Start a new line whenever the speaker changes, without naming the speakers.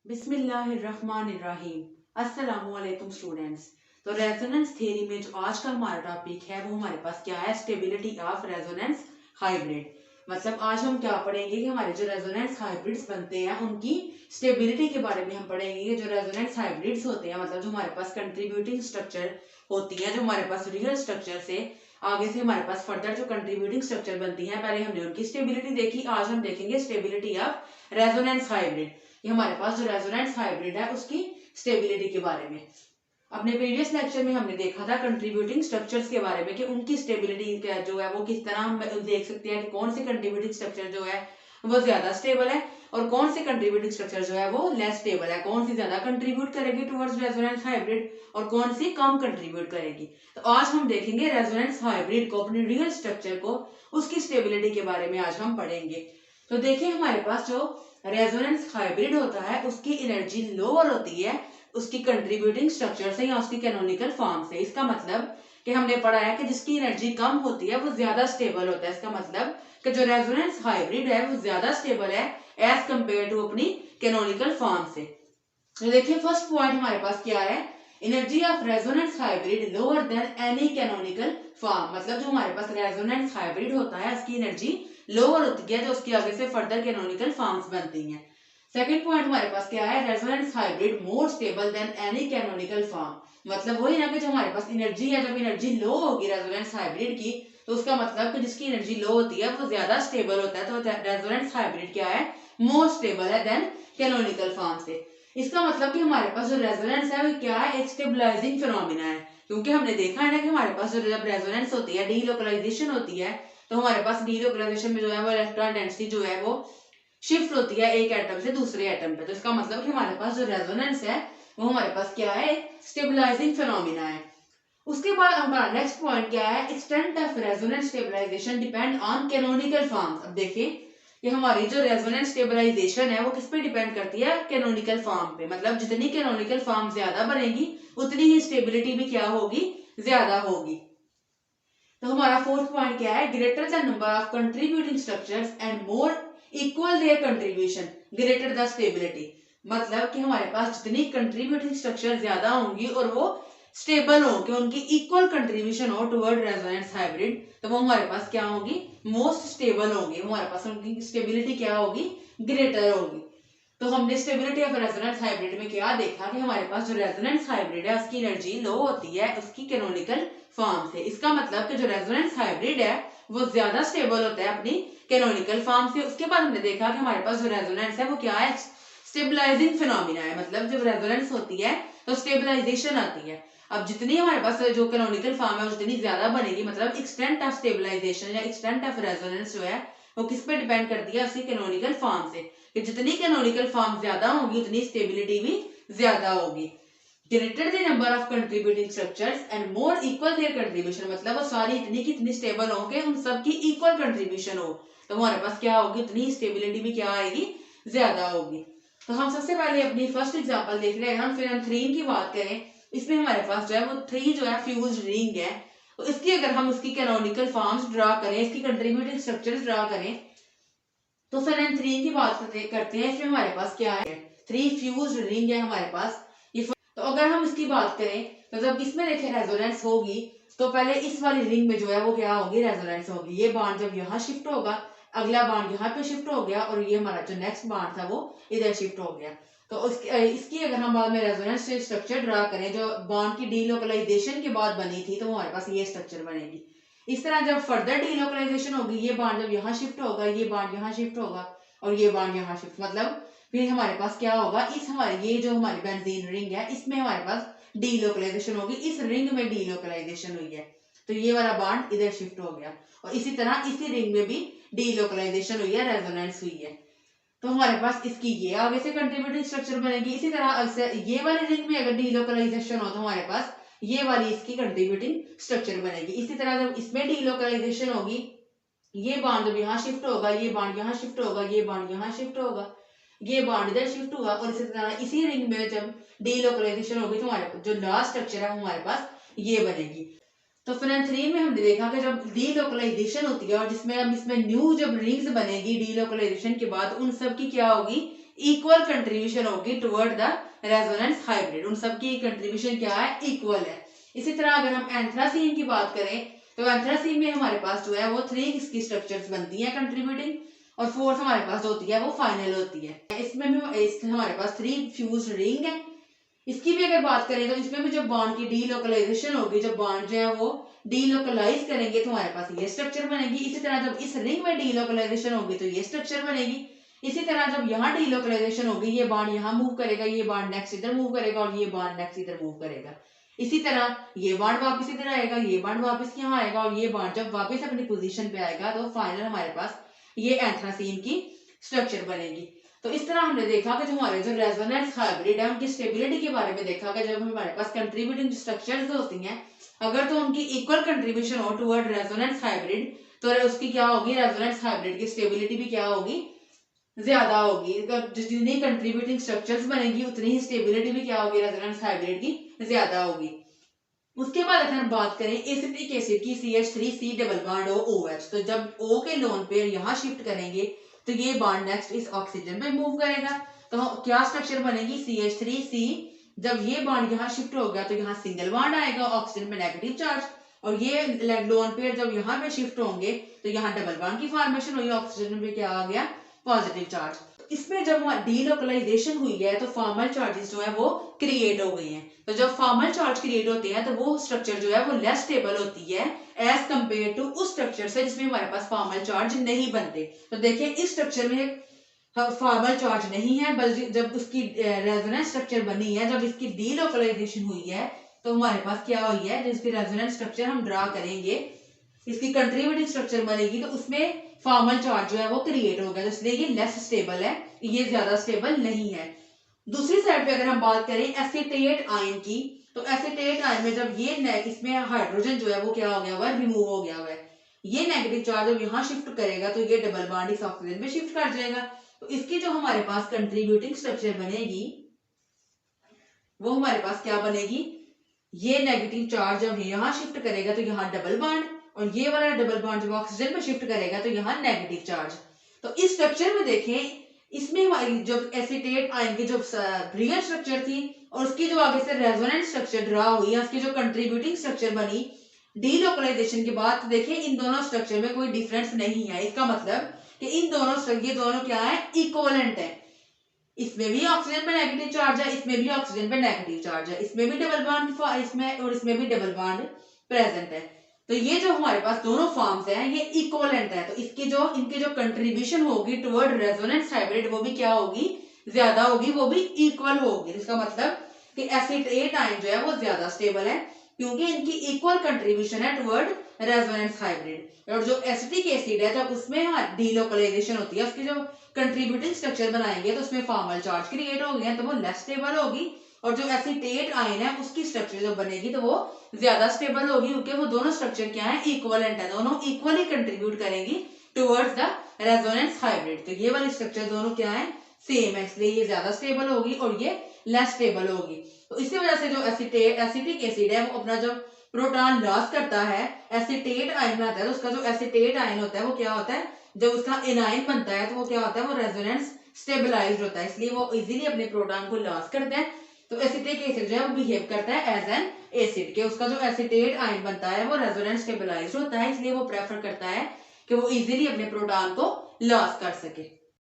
बिस्मिल्लाहिर्रहमानिर्रहीम। अस्सलामुअलैकुम स्टूडेंट्स। तो रेजोनेंस थ्योरी में जो आज का हमारा टॉपिक है वो हमारे पास क्या है, स्टेबिलिटी ऑफ रेजोनेंस हाइब्रिड। मतलब आज हम क्या पढ़ेंगे कि हमारे जो रेजोनेंस हाइब्रिड्स बनते हैं उनकी स्टेबिलिटी के बारे में हम पढ़ेंगे कि जो रेजोनेंस हाइब्रिड्स होते हैं मतलब जो हमारे पास कंट्रीब्यूटिंग स्ट्रक्चर होती है, जो हमारे पास रियल स्ट्रक्चर से आगे से हमारे पास फर्दर जो कंट्रीब्यूटिंग स्ट्रक्चर बनती है, पहले हमने उनकी स्टेबिलिटी देखी, आज हम देखेंगे स्टेबिलिटी ऑफ रेजोनेंस हाइब्रिड। ये हमारे पास जो रेजोनेंस हाइब्रिड है उसकी स्टेबिलिटी के बारे में। अपने प्रीवियस लेक्चर में हमने देखा था कंट्रीब्यूटिंग स्ट्रक्चर्स के बारे में कि उनकी स्टेबिलिटी जो है वो किस तरह हम देख सकते हैं कि कौन से कंट्रीब्यूटिंग स्ट्रक्चर जो है वो ज्यादा स्टेबल है और कौन से कंट्रीब्यूटिंग स्ट्रक्चर जो है वो लेस स्टेबल है, कौन सी ज्यादा कंट्रीब्यूट करेगी टुवर्ड्स रेजोनेंस हाइब्रिड और कौन सी कम कंट्रीब्यूट करेगी। तो आज हम देखेंगे रेजोनेंस हाइब्रिड को, अपने रियल स्ट्रक्चर को, उसकी स्टेबिलिटी के बारे में आज हम पढ़ेंगे। तो देखिए हमारे पास जो रेजोनेंस हाइब्रिड होता है उसकी एनर्जी लोअर होती है उसकी कंट्रीब्यूटिंग स्ट्रक्चर से या उसकी कैनोनिकल फॉर्म से। इसका मतलब कि हमने पढ़ा है कि जिसकी एनर्जी कम होती है वो ज्यादा स्टेबल होता है। इसका मतलब कि जो रेजोनेंस हाइब्रिड है वो ज्यादा स्टेबल है एज कंपेयर टू अपनी कैनोनिकल फॉर्म से। तो देखिए फर्स्ट पॉइंट हमारे पास क्या है, energy of resonance hybrid lower than any canonical form. मतलब जो हमारे पास रेजोनेंस हाइब्रिड होता है उसकी एनर्जी लोअर होती है जो उसकी आगे से फर्दर कैनोनिकल फॉर्म्स बनती हैं। सेकंड पॉइंट हमारे पास क्या है, resonance hybrid more stable then any canonical form. मतलब वही ना कि जो हमारे पास एनर्जी है, जब एनर्जी लो होगी रेजोनेंस हाइब्रिड की तो उसका मतलब कि जिसकी एनर्जी लो होती है वो ज्यादा स्टेबल होता है। तो रेजोनेंस हाइब्रिड क्या है, मोर स्टेबल है देन कैनोनिकल फॉर्म से। इसका मतलब कि हमारे पास जो रेजोनेंस है वो क्या है, एक स्टेबलाइजिंग फिनोमिना है। क्योंकि हमने देखा है ना कि हमारे पास जो जब रेजोनेंस होती है, डीलोकलाइजेशन होती है, तो हमारे पास डीलोकलाइजेशन में जो है वो इलेक्ट्रॉन डेंसिटी जो है वो शिफ्ट होती है एक एटम से दूसरे एटम पे। तो इसका मतलब कि हमारे पास जो रेजोनेंस है वो हमारे पास क्या है, स्टेबलाइजिंग फिनोमिना है। उसके बाद हमारा नेक्स्ट पॉइंट क्या है, extent of resonance stabilization depend on canonical forms. अब देखिए कि हमारी जो रेजोनेंस स्टेबलाइजेशन है वो किस पे डिपेंड करती है, कैनोनिकल फॉर्म पे। मतलब जितनी कैनोनिकल फॉर्म ज्यादा बनेगी उतनी ही स्टेबिलिटी भी क्या होगी, ज्यादा होगी। तो हमारा फोर्थ पॉइंट क्या है, greater the number of contributing structures and more equal there contribution greater the stability. मतलब कि हमारे पास जितनी कंट्रीब्यूटिंग स्ट्रक्चर ज्यादा होंगी और वो स्टेबल हो, कि उनकी इक्वल कंट्रीब्यूशन हो टुवर्ड रेजोनेंस हाइब्रिड, तो वो हमारे पास क्या होगी, मोस्ट स्टेबल होगी। हमारे पास उनकी स्टेबिलिटी क्या होगी, ग्रेटर होगी। तो हमने स्टेबिलिटी ऑफ रेजोनेंस हाइब्रिड में क्या देखा कि हमारे पास जो रेजोनेंस हाइब्रिड है उसकी एनर्जी लो होती है उसकी कैनोनिकल फॉर्म से। इसका मतलब कि जो रेजोनेंस हाइब्रिड है वो ज्यादा स्टेबल होता है अपनी कैनोनिकल फॉर्म से। उसके बाद हमने देखा कि हमारे पास जो रेजोनेंस है वो क्या है, स्टेबलाइजिंग फिनोमिना है। मतलब जब रेजोनेंस होती है तो स्टेबलाइजेशन आती है। अब जितनी हमारे पास जो कैनोनिकल फॉर्म है जितनी ज्यादा बनेगी, मतलब एक्सटेंट ऑफ स्टेबलाइजेशन या एक्सटेंट ऑफ रेजोनेंस जो है वो किस पे डिपेंड करती है, उसकी कैनोनिकल फॉर्म से। कि जितनी कैनोनिकल फॉर्म ज्यादा होगी उतनी स्टेबिलिटी भी ज्यादा होगी। Greater the number of contributing structures and more equal there contribution. मतलब वो सारी इतनी की इतनी स्टेबल हो कि उन सबकी इक्वल कंट्रीब्यूशन हो, तो हमारे पास क्या होगी, उतनी स्टेबिलिटी भी क्या आएगी, ज्यादा होगी। तो हम सबसे पहले अपनी फर्स्ट एग्जांपल देख रहे हैं। फिर हम थ्रीन की बात करें, इसमें हमारे पास जो है वो थ्री जो है फ्यूज्ड रिंग है। तो इसकी अगर हम उसकी कैनोनिकल फॉर्म्स ड्रा करें, इसकी कंट्रीब्यूटिंग स्ट्रक्चर्स ड्रा करें, तो फिर हम थ्री की बात करते हैं। इसमें हमारे पास क्या है, थ्री फ्यूज्ड रिंग है हमारे पास। ये तो अगर हम इसकी बात करें तो जब इसमें देखें रेजोनेंस होगी तो पहले इस वाली रिंग में जो है वो क्या होगी, रेजोनेंस होगी। ये बांड जब यहाँ शिफ्ट होगा, अगला बांड यहाँ पे शिफ्ट हो गया और ये हमारा जो नेक्स्ट बांड था वो इधर शिफ्ट हो गया। तो इसकी अगर हम बाद में रेजोनेंस स्ट्रक्चर ड्रा करें जो बॉन्ड की डीलोकलाइजेशन के बाद बनी थी, तो हमारे पास ये स्ट्रक्चर बनेगी। इस तरह जब फर्दर डीलोकलाइजेशन होगी, ये बांड जब यहाँ शिफ्ट होगा, ये बांड यहाँ शिफ्ट होगा और ये बांड यहाँ शिफ्ट, मतलब फिर हमारे पास क्या होगा, इस हमारे ये जो हमारी बेंजीन रिंग है इसमें हमारे पास डीलोकलाइजेशन होगी, इस रिंग में डीलोकलाइजेशन हुई है तो ये वाला बांड इधर शिफ्ट हो गया। और इसी तरह इसी रिंग में भी डीलोकलाइजेशन हुई है, रेजोनेंस हुई है। तो हमारे पास इसकी ये आगे से कंट्रीब्यूटिंग स्ट्रक्चर बनेगी। इसी तरह ये वाली रिंग में अगर डीलोकलाइजेशन हो तो हमारे पास ये वाली इसकी कंट्रीब्यूटिंग स्ट्रक्चर बनेगी। इसी तरह जब इसमें डीलोकलाइजेशन होगी, ये बांड जब यहाँ शिफ्ट होगा, ये बांड यहाँ शिफ्ट होगा, ये बांड यहाँ शिफ्ट होगा, ये बांड इधर शिफ्ट हुआ और इसी तरह इसी रिंग में जब डीलोकलाइजेशन होगी तो हमारे जो लास्ट स्ट्रक्चर है हमारे पास ये बनेगी। तो फिर थ्री में हमने देखा कि जब डीलोकलाइजेशन होती है और जिसमें अब इसमें न्यू जब रिंग्स बनेगी डीलोकलाइजेशन के बाद, उन सब की क्या होगी, इक्वल कंट्रीब्यूशन होगी टुवर्ड द रेजोनेंस हाइब्रिड। उन सबकी कंट्रीब्यूशन क्या है, इक्वल है। इसी तरह अगर हम एंथ्रासीन की बात करें तो एंथ्रासीन में हमारे पास जो है वो 3 इसकी स्ट्रक्चर्स बनती हैं कंट्रीब्यूटिंग, और 4th हमारे पास होती है वो फाइनल होती है। इसमें भी हमारे पास 3 फ्यूज रिंग है। इसकी भी अगर बात करें तो इसमें भी जब बॉन्ड की डीलोकलाइजेशन होगी, जब बॉन्ड जो है वो डीलोकलाइज करेंगे तो हमारे पास ये स्ट्रक्चर बनेगी। इसी तरह जब इस रिंग में डीलोकलाइजेशन होगी तो ये स्ट्रक्चर बनेगी। इसी तरह जब यहाँ डीलोकलाइजेशन होगी, ये बॉन्ड यहाँ मूव करेगा, ये बॉन्ड नेक्स्ट इधर मूव करेगा और ये बॉन्ड नेक्स्ट इधर मूव करेगा। इसी तरह ये बॉन्ड वापस इधर आएगा, ये बॉन्ड वापस यहाँ आएगा, और ये बॉन्ड जब वापस अपनी पोजीशन पे आएगा तो फाइनल हमारे पास ये एंथ्रासीन की स्ट्रक्चर बनेगी। तो इस तरह हमने देखा कि जो हमारे जो रेजोनेंस हाइब्रिड है उनकी स्टेबिलिटी के बारे में देखा कि जब हमारे पास कंट्रीब्यूटिंग स्ट्रक्चर्स होती हैं, अगर तो उनकी इक्वल कंट्रीब्यूशन हो टुवर्ड रेजोनेंस हाइब्रिड तो उसकी क्या होगी, रेजोनेंस हाइब्रिड की स्टेबिलिटी भी क्या होगी, ज्यादा होगी। जितनी कंट्रीब्यूटिंग स्ट्रक्चर्स बनेगी उतनी ही स्टेबिलिटी भी क्या होगी, रेजोनेंस हाइब्रिड की ज्यादा होगी। उसके बाद अगर हम बात करें एसिटिक एसिड की CH3C डबल बॉन्ड OH, तो जब O के लोन पेयर यहाँ शिफ्ट करेंगे तो ये बॉन्ड नेक्स्ट इस ऑक्सीजन पे मूव करेगा, तो क्या स्ट्रक्चर बनेगी, CH3C। जब ये बॉन्ड यहाँ शिफ्ट होगा तो यहाँ सिंगल बॉन्ड आएगा, ऑक्सीजन पे नेगेटिव चार्ज, और ये लोन पेयर जब यहाँ पे शिफ्ट होंगे तो यहाँ डबल बॉन्ड की फॉर्मेशन हुई, ऑक्सीजन पे क्या आ गया, पॉजिटिव चार्ज। इसमें जब डीलोकलाइजेशन हुई है तो फॉर्मल चार्जेस जो है वो क्रिएट हो गए हैं। तो जब फॉर्मल चार्ज क्रिएट होते हैं तो वो स्ट्रक्चर जो है वो लेस स्टेबल होती है एज कंपेयर टू उस स्ट्रक्चर से जिसमें हमारे पास फॉर्मल चार्ज नहीं बनते। तो देखिए इस स्ट्रक्चर में फॉर्मल चार्ज नहीं है, बल्कि जब उसकी रेजोनेंस स्ट्रक्चर बनी है, जब इसकी डीलोकलाइजेशन हुई है तो हमारे पास क्या हुई है, जिसकी रेजोनेंस स्ट्रक्चर हम ड्रा करेंगे, इसकी कंट्रीब्यूटिंग स्ट्रक्चर बनेगी तो उसमें फॉर्मल चार्ज जो है वो क्रिएट होगा, इसलिए ये लेस स्टेबल है, ये ज्यादा स्टेबल नहीं है। दूसरी साइड पे अगर हम बात करें एसीटेट आयन की, तो एसीटेट आयन में जब ये इसमें हाइड्रोजन जो है वो क्या हो गया हुआ है, रिमूव हो गया हुआ है। ये नेगेटिव चार्ज जब यहाँ शिफ्ट करेगा तो ये डबल बॉन्ड इस ऑक्सीजन में शिफ्ट कर जाएगा। तो इसकी जो हमारे पास कंट्रीब्यूटिंग स्ट्रक्चर बनेगी वो हमारे पास क्या बनेगी, ये नेगेटिव चार्ज जब यहाँ शिफ्ट करेगा तो यहाँ डबल बॉन्ड, और ये वाला डबल बॉन्ड जब ऑक्सीजन पे शिफ्ट करेगा तो यहाँ नेगेटिव चार्ज। तो इस स्ट्रक्चर में देखें, इसमें हमारी जो एसीटेट आयन की जो रियल स्ट्रक्चर थी और उसकी जो आगे से रेजोनेंस स्ट्रक्चर ड्रा हुई है, उसकी जो कंट्रीब्यूटिंग स्ट्रक्चर बनी डीलोकलाइजेशन के बाद, तो देखिए इन दोनों स्ट्रक्चर में कोई डिफरेंस नहीं है। इसका मतलब कि इन दोनों ये दोनों क्या है, इक्वलेंट है। इसमें भी ऑक्सीजन पे नेगेटिव चार्ज है, इसमें भी ऑक्सीजन पे नेगेटिव चार्ज है, इसमें भी डबल बॉन्ड इसमें और इसमें भी डबल बॉन्ड प्रेजेंट है। तो ये जो हमारे पास दोनों फॉर्म्स हैं ये इक्वलेंट है, तो इनकी जो कंट्रीब्यूशन होगी टुवर्ड रेजोनेंस हाइब्रिड वो भी क्या होगी, ज्यादा होगी, वो भी इक्वल होगी। इसका मतलब कि एसीटेट आयन जो है वो ज्यादा स्टेबल है क्योंकि इनकी इक्वल कंट्रीब्यूशन है टुवर्ड रेजोनेंस हाइब्रिड। और जो एसिटिक एसिड है जब उसमें डीलोकलाइजेशन होती है, उसकी जो कंट्रीब्यूटिंग स्ट्रक्चर बनाएंगे तो उसमें फॉर्मल चार्ज क्रिएट हो गए तो वो लेस स्टेबल होगी, और जो एसीटेट आयन है उसकी स्ट्रक्चर जो बनेगी तो वो ज्यादा स्टेबल होगी क्योंकि वो दोनों स्ट्रक्चर क्या है, इक्वलेंट है, दोनों इक्वली कंट्रीब्यूट करेंगी टुवर्ड्स द रेजोनेंस हाइब्रिड। तो ये वाली स्ट्रक्चर दोनों क्या है, सेम है, इसलिए ये ज्यादा स्टेबल होगी और ये लेस स्टेबल होगी। तो इसी वजह से जो एसिटिक एसिड है वो अपना जो प्रोटॉन लॉस करता है, एसीटेट आयन बनाता है, तो उसका जो एसीटेट आयन होता है वो क्या होता है, जब उसका एनायन बनता है तो वो क्या होता है, वो रेजोनेंस स्टेबलाइज्ड होता है, इसलिए वो इजीली अपने प्रोटॉन को लॉस करता है। तो एसिटिक एसिड जो है वो बिहेव करता है एज एन एसिड के, उसका जो एसीटेट आयन बनता है वो रेजोनेंस स्टेबलाइज्ड होता है, इसलिए वो प्रेफर करता है कि वो इजीली अपने प्रोटॉन को लॉस कर सके।